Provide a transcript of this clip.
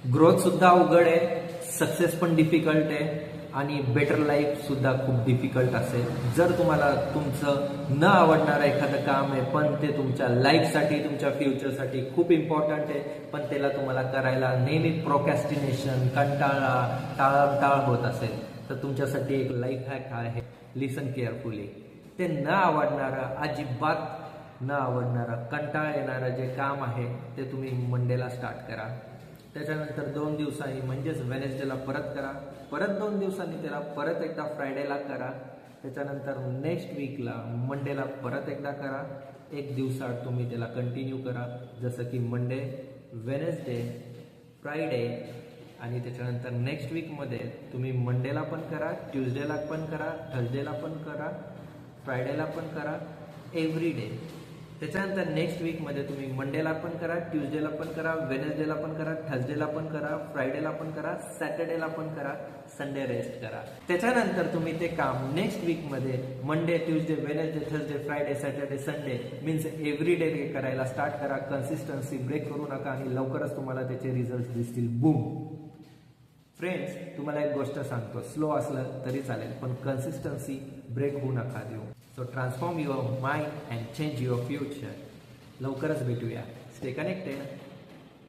Growth सुद्धा अवघड आहे, सक्सेस पण डिफिकल्ट आहे आणि बेटर लाईफ सुद्धा खूप डिफिकल्ट असेल. जर तुम्हाला तुमचं न आवडणारं एखादं काम आहे पण ते तुमच्या लाईफसाठी, तुमच्या फ्युचरसाठी खूप इम्पॉर्टंट आहे, पण त्याला तुम्हाला करायला नेहमी प्रोकॅस्टिनेशन, कंटाळा, टाळमटाळ होत असेल, तर तुमच्यासाठी एक लाईफ हॅक आहे. लिसन केअरफुली. ते न आवडणारं, अजिबात न आवडणारं, कंटाळा येणारं जे काम आहे ते तुम्ही मंडेला स्टार्ट करा. त्याच्यानंतर 2 दिवसांनी म्हणजेच वेनेसडेला परत करा. परत 2 दिवसांनी त्याला परत एकदा फ्रायडेला करा. त्याच्यानंतर नेक्स्ट वीकला मंडेला परत एकदा करा. 1 दिवसात तुम्ही त्याला कंटिन्यू करा. जसं की मंडे, वेनेसडे, फ्रायडे आणि त्याच्यानंतर नेक्स्ट वीकमध्ये तुम्ही मंडेला पण करा, ट्यूजडेला पण करा, थर्सडेला पण करा, फ्रायडेला पण करा, एव्हरी डे. त्याच्यानंतर नेक्स्ट वीकमध्ये तुम्ही मंडेला पण करा, ट्यूजडेला पण करा, वेनेसडेला पण करा, थर्सडेला पण करा, फ्रायडेला पण करा, सॅटर्डेला पण करा, संडे रेस्ट करा. त्याच्यानंतर तुम्ही ते काम नेक्स्ट वीकमध्ये Monday, Tuesday, Wednesday, Thursday, Friday, Saturday, Sunday means every day करायला स्टार्ट करा. कन्सिस्टन्सी ब्रेक करू नका आणि लवकरच तुम्हाला त्याचे रिझल्ट दिसतील. बूम. फ्रेंड्स, तुम्हाला एक गोष्ट सांगतो, स्लो असलं तरी चालेल पण कन्सिस्टन्सी ब्रेक होऊ नका देऊ. So transform your mind and change your future. लवकरच भेटूया. Stay connected.